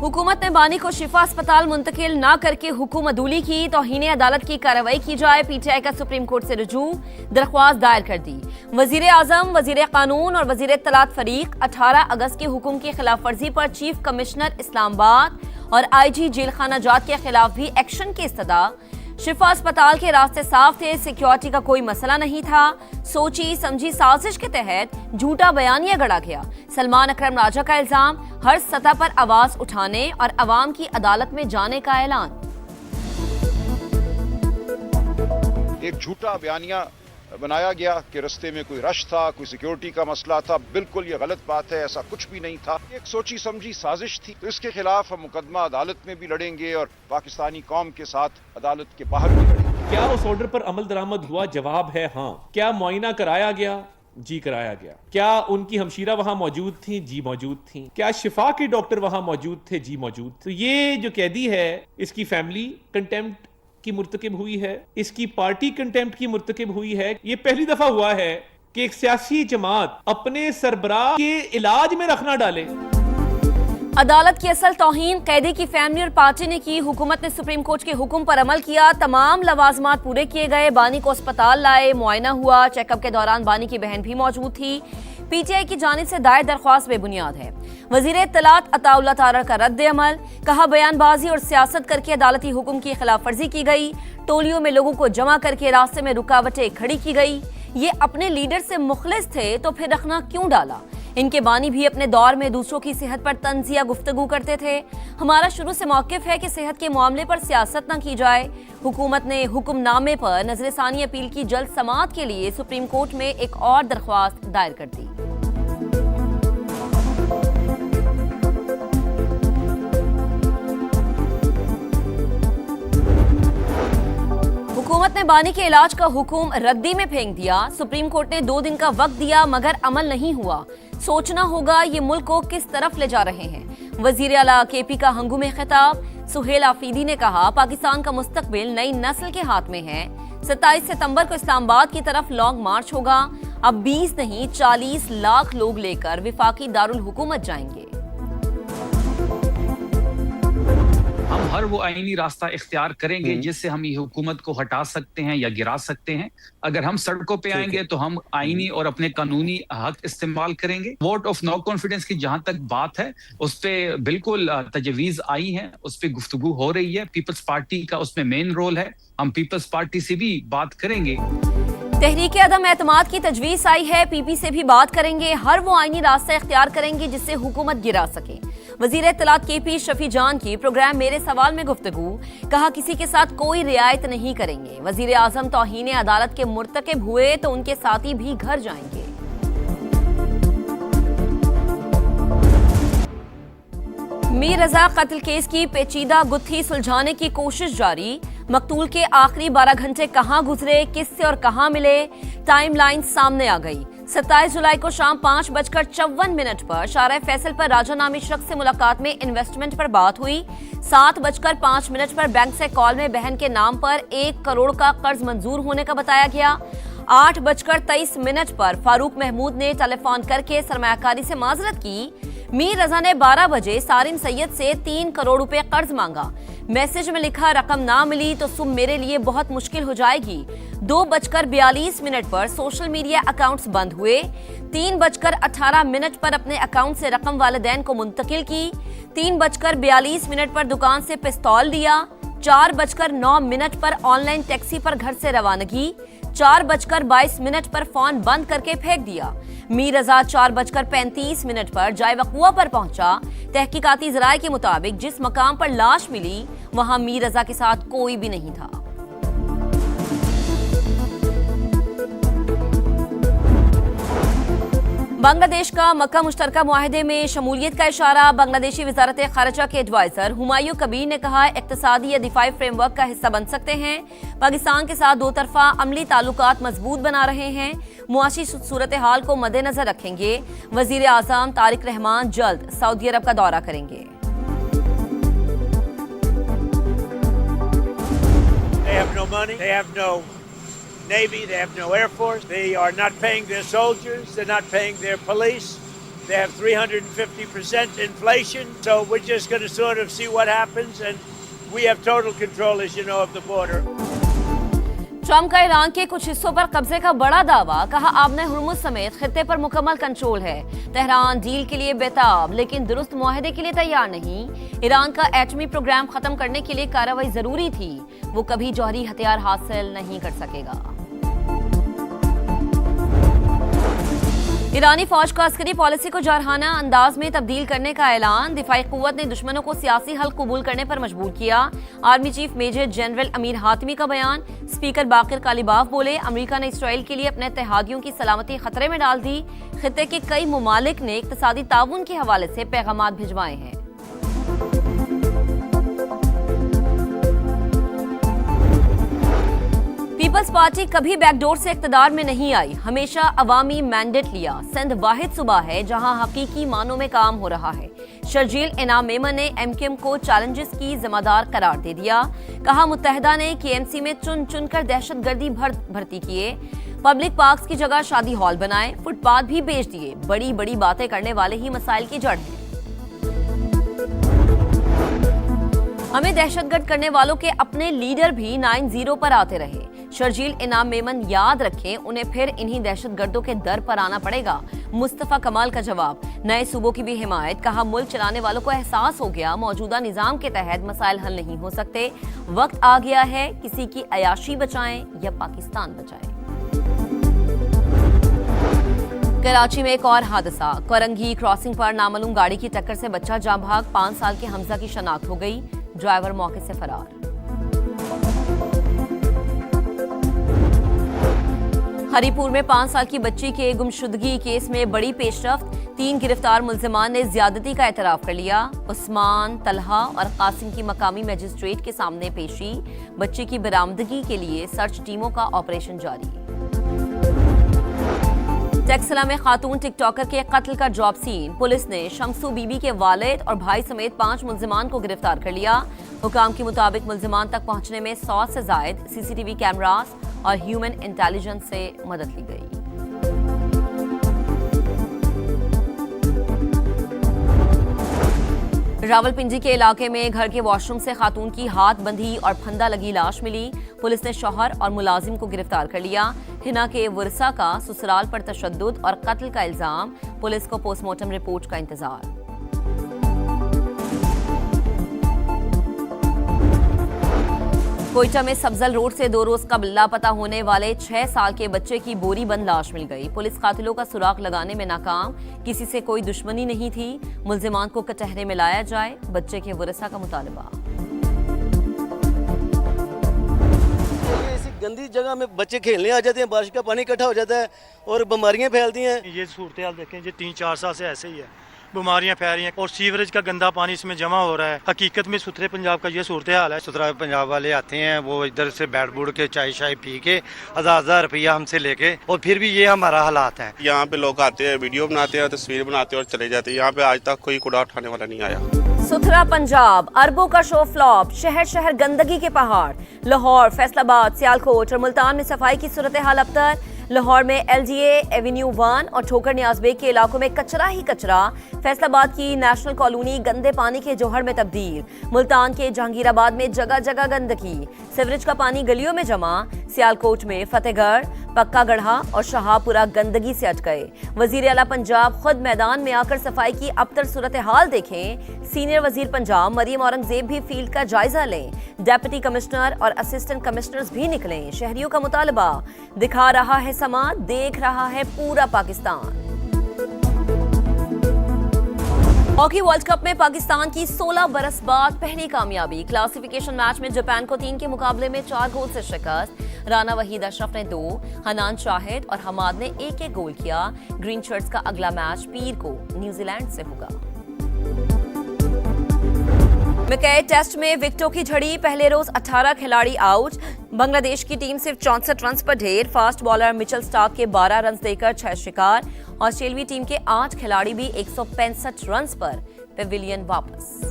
हुकूमत ने बानी को शिफा अस्पताल मुंतकिल न करके हुकूम अदूली की, तौहीन अदालत की कार्रवाई की जाए। पीटीआई का सुप्रीम कोर्ट से रुजू, दरख्वास्त दायर कर दी। वजीर आजम, वजीर कानून और वजीर इत्तलात फरीक 18 अगस्त के हुक्म की खिलाफ वर्जी पर चीफ कमिश्नर इस्लामाबाद और आईजी जेल खाना जात के खिलाफ भी एक्शन की इस्तदा। शिफा अस्पताल के रास्ते साफ थे, सिक्योरिटी का कोई मसला नहीं था। सोची समझी साजिश के तहत झूठा बयानिया गढ़ा गया। सलमान अकरम राजा का इल्जाम, हर सतह पर आवाज उठाने और अवाम की अदालत में जाने का ऐलान। एक झूठा बयानिया बनाया गया कि रास्ते में कोई रश था, कोई सिक्योरिटी का मसला था। बिल्कुल ये गलत बात है, ऐसा कुछ भी नहीं था। एक सोची समझी साजिश थी। तो इसके खिलाफ हम मुकदमा अदालत में भी लड़ेंगे और पाकिस्तानी कौम के साथ अदालत के बाहर भी लड़ेंगे। क्या उस ऑर्डर पर अमल दरामद हुआ? जवाब है हाँ। क्या मुआयना कराया गया? जी कराया गया। क्या उनकी हमशीरा वहां मौजूद थी? जी मौजूद थी। क्या शिफा के डॉक्टर वहां मौजूद थे? जी मौजूद। तो ये जो कैदी है, इसकी फैमिली कंटेम्प्ट की मुर्तकिब हुई है, इसकी पार्टी कंटेम्प्ट की मुर्तकिब हुई है। ये पहली दफा हुआ है कि एक सियासी जमात अपने सरबराह के इलाज में रखना डाले। अदालत की असल तौहीन कैदी की फैमिली और पार्टी ने की। हुकूमत ने सुप्रीम कोर्ट के हुक्म पर अमल किया। तमाम लवाजमात पूरे किए गए। बानी को अस्पताल लाए, मुआयना हुआ। चेकअप के दौरान बानी की बहन भी मौजूद थी। पीटीआई की जानिब से दायर दरख्वास्त बेबुनियाद है। वजीर इत्तलात अताउल्लाह तारड़ का रद्द अमल, कहा बयानबाजी और सियासत करके अदालती हुक्म की खिलाफ वर्जी की गई। टोलियों में लोगों को जमा करके रास्ते में रुकावटें खड़ी की गई। ये अपने लीडर से मुखलिस थे तो फिर रखना क्यों डाला? इनके बानी भी अपने दौर में दूसरों की सेहत पर तंजिया गुफ्तगू करते थे। हमारा शुरू से मौक़िफ़ है कि सेहत के मामले पर सियासत न की जाए। हुकूमत ने हुक्मनामे पर नजरसानी अपील की जल्द समाअत के लिए सुप्रीम कोर्ट में एक और दरख्वास्त दायर कर दी। हुकूमत ने बानी के इलाज का हुक्म रद्दी में फेंक दिया। सुप्रीम कोर्ट ने 2 दिन का वक्त दिया मगर अमल नहीं हुआ। सोचना होगा ये मुल्क को किस तरफ ले जा रहे हैं। वजीर आला केपी का हंगुमे खिताब, सुहेल आफरीदी ने कहा पाकिस्तान का मुस्तकबिल नई नस्ल के हाथ में है। 27 सितंबर को इस्लामाबाद की तरफ लॉन्ग मार्च होगा। अब 20 नहीं 40 लाख लोग लेकर विफाकी दारुल हुकूमत जाएंगे। हम हर वो आईनी रास्ता इख्तियार करेंगे जिससे हम ये हुकूमत को हटा सकते हैं या गिरा सकते हैं। अगर हम सड़कों पे आएंगे तो हम आईनी और अपने कानूनी हक इस्तेमाल करेंगे। वोट ऑफ नो कॉन्फिडेंस की जहां तक बात है, उस पर बिल्कुल तजवीज आई है, उस पर गुफ्तगू हो रही है। पीपल्स पार्टी का उसमें मेन रोल है। हम पीपल्स पार्टी से भी बात करेंगे। तहरीक अदम एतमाद की तजवीज आई है, पीपी से भी बात करेंगे। हर वो आईनी रास्ता इख्तियार करेंगे जिससे हुकूमत गिरा सके। वजीर इत्तलात केपी शफी जान की प्रोग्राम मेरे सवाल में गुफ्तगू, कहा किसी के साथ कोई रियायत नहीं करेंगे। वजीर आजम तौहीन अदालत के मुर्तकिब हुए तो उनके साथी भी घर जाएंगे। मीर रजा कत्ल केस की पेचीदा गुत्थी सुलझाने की कोशिश जारी। मकतूल के आखिरी 12 घंटे कहां गुजरे, किससे और कहां मिले, टाइमलाइन सामने आ गई। 27 जुलाई को शाम 5:54 पर शारा फैसल पर राजा नामी शख्स से मुलाकात में इन्वेस्टमेंट पर बात हुई। 7:05 पर बैंक से कॉल में बहन के नाम पर 1 करोड़ का कर्ज मंजूर होने का बताया गया। 8:23 पर फारूक महमूद ने टेलीफोन करके सरमायाकारी से माजरत की। मीर रजा ने 12 बजे सारिम सैयद से 3 करोड़ रुपए कर्ज मांगा। मैसेज में लिखा रकम ना मिली तो सुबह मेरे लिए बहुत मुश्किल हो जाएगी। 2:42 पर सोशल मीडिया अकाउंट्स बंद हुए। 3:18 पर अपने अकाउंट से रकम वालिदैन को मुंतकिल की। 3:42 पर दुकान से पिस्तौल लिया। 4:09 पर ऑनलाइन टैक्सी पर घर से रवानगी। 4:22 पर फोन बंद करके फेंक दिया। मीर रजा 4:35 पर जाए वक़ुआ पर पहुंचा। तहकीकाती ज़राए के मुताबिक जिस मकाम पर लाश मिली वहां मीर रजा के साथ कोई भी नहीं था। बांग्लादेश का मक्का मुश्तरका मुआहदे में शमूलियत का इशारा। बांग्लादेशी वजारत खारजा के एडवाइजर हुमायूं कबीर ने कहा इक्तिसादी या दिफाई फ्रेमवर्क का हिस्सा बन सकते हैं। पाकिस्तान के साथ 2 तरफा अमली ताल्लुकात मजबूत बना रहे हैं। मुआशी सूरत हाल को मद्देनजर रखेंगे। वजीर आजम तारिक रहमान जल्द सऊदी अरब का दौरा करेंगे। They have no money. They have no Navy. They have no Air Force. They are not paying their soldiers. They're not paying their police. They have 350% inflation. So we're just going to sort of see what happens. And we have total control, as you know, of the border. Trump का Iran के कुछ हिस्सों पर कब्जे का बड़ा दावा, कहा आबने हुर्मुज समेत खित्ते पर मुकम्मल कंट्रोल है। तेहरान डील के लिए बेताब लेकिन दुरुस्त मुआहदे के लिए तैयार नहीं। ईरान का एटमी प्रोग्राम खत्म करने के लिए कार्रवाई जरूरी थी, वो कभी जौहरी हथियार हासिल नहीं कर सकेगा। ईरानी फौज का अस्करी पॉलिसी को जारहाना अंदाज में तब्दील करने का ऐलान, दिफाई कुव्वत ने दुश्मनों को सियासी हल कबूल करने पर मजबूर किया। Army chief major general Amir हातिमी का बयान, स्पीकर बाकिर कालिबाफ बोले अमेरिका ने इसराइल के लिए अपने इत्तेहादियों की सलामती खतरे में डाल दी। खित्ते के कई मुमालिक ने इक्तिसादी ताउन के हवाले से पैगामात भिजवाए हैं। पीपल्स पार्टी कभी बैकडोर से इक्तदार में नहीं आई, हमेशा अवामी मैंडेट लिया। सिंध वाहिद सूबा है जहां हकीकी मानों में काम हो रहा है। शर्जील इनाम मेमन ने एमकेएम को चैलेंजेस की जिम्मेदार करार दे दिया, कहा मुत्तहिदा ने केएमसी में चुन चुनकर दहशतगर्दी भर्ती किए, पब्लिक पार्क्स की जगह शादी हॉल बनाए, फुटपाथ भी बेच दिए। बड़ी बड़ी बातें करने वाले ही मसाइल की जड़ है। हमें दहशतगर्द करने वालों के अपने लीडर भी 9-0 पर आते रहे। शर्जील इनाम मेमन याद रखें, उन्हें फिर इन्हीं दहशतगर्दों के दर पर आना पड़ेगा। मुस्तफा कमाल का जवाब, नए सूबों की भी हिमायत, कहा मुल्क चलाने वालों को एहसास हो गया मौजूदा निजाम के तहत मसाइल हल नहीं हो सकते। वक्त आ गया है किसी की अयाशी बचाएं या पाकिस्तान बचाएं। कराची में एक और हादसा, कोरंगी क्रॉसिंग पर नामालूम गाड़ी की टक्कर से बच्चा जाँ भाग। 5 साल के हमजा की शनाख्त हो गई, ड्राइवर मौके से फरार। हरीपुर में 5 साल की बच्ची के गुमशुदगी केस में बड़ी पेशरफ्त, 3 गिरफ्तार मुल्जिमान ने ज्यादती का एतराफ कर लिया। उस्मान, तलहा और कासिम की मकामी मजिस्ट्रेट के सामने पेशी। बच्ची की बरामदगी के लिए सर्च टीमों का ऑपरेशन जारी। टेक्सला में खातून टिकटॉकर के कत्ल का ड्रॉप सीन, पुलिस ने शमसू बीबी के वालिद और भाई समेत 5 मुल्जिमान को गिरफ्तार कर लिया। हुकाम के मुताबिक मुल्जिमान तक पहुंचने में 100 से जायद सीसीटीवी कैमरास और ह्यूमन इंटेलिजेंस से मदद ली गई। रावलपिंडी के इलाके में घर के वॉशरूम से खातून की हाथ बंधी और फंदा लगी लाश मिली। पुलिस ने शौहर और मुलाजिम को गिरफ्तार कर लिया। हिना के वर्सा का ससुराल पर तशद्दुद और कत्ल का इल्जाम, पुलिस को पोस्टमार्टम रिपोर्ट का इंतजार। कोयटा में सब्जल रोड से 2 रोज कबल लापता होने वाले 6 साल के बच्चे की बोरी बंद लाश मिल गई। पुलिस कातिलों का सुराग लगाने में नाकाम, किसी से कोई दुश्मनी नहीं थी। मुल्जिमान को कचहरे में लाया जाए, बच्चे के वरसा का मुतालबा। ऐसी गंदी जगह में बच्चे खेलने आ जाते हैं, बारिश का पानी इकट्ठा हो जाता है और बीमारियां फैलती हैं। ये सूरत हाल देखें, ये 3-4 साल से ऐसे ही है, बीमारियां फैल रही हैं और सीवरेज का गंदा पानी इसमें जमा हो रहा है। हकीकत में सुथरे पंजाब का ये सूरत हाल है। सुथरा पंजाब वाले आते हैं, वो इधर से बैठ बूढ़ के चाय शाय पी के 1000 रुपया हमसे लेके, और फिर भी ये हमारा हालात है। यहाँ पे लोग आते हैं, वीडियो बनाते हैं, तस्वीर बनाते हैं और चले जाते हैं। यहाँ पे आज तक कोई कूड़ा उठाने वाला नहीं आया। सुथरा पंजाब, अरबों का शो फ्लॉप, शहर शहर गंदगी के पहाड़। लाहौर, फैसलाबाद, सियालकोट और मुल्तान में सफाई की सूरत हाल अबतर। लाहौर में LGA एवेन्यू 1 और ठोकर न्याज़बेग के इलाकों में कचरा ही कचरा। फैसलाबाद की नेशनल कॉलोनी गंदे पानी के जोहर में तब्दील। मुल्तान के जहांगीराबाद में जगह जगह गंदगी, सीवरेज का पानी गलियों में जमा। सियालकोट में फतेहगढ़, पक्का गढ़ा और शाहपुरा गंदगी से अटके। वजीर आला पंजाब खुद मैदान में आकर सफाई की अबतर सूरत हाल देखें। सीनियर वजीर पंजाब मरियम औरंगजेब भी फील्ड का जायजा लें। डेप्यूटी कमिश्नर और असिस्टेंट कमिश्नर्स भी निकलें। शहरियों का मुतालबा, दिखा रहा है समा, देख रहा है पूरा पाकिस्तान। हॉकी वर्ल्ड कप में पाकिस्तान की 16 बरस बाद पहली कामयाबी। क्लासिफिकेशन मैच में जापान को 3 के मुकाबले में 4 गोल से शिकस्त। राना वहीद अशरफ ने 2, हनान शाहिद और हमाद ने 1-1 गोल किया। ग्रीन शर्ट्स का अगला मैच पीर को न्यूजीलैंड से होगा। मैकई टेस्ट में विकेटों की झड़ी, पहले रोज 18 खिलाड़ी आउट। बांग्लादेश की टीम सिर्फ 64 रन पर ढेर। फास्ट बॉलर मिचेल स्टार्क के 12 रन देकर 6 शिकार। ऑस्ट्रेलियाई टीम के 8 खिलाड़ी भी 165 रन पर पेविलियन वापस।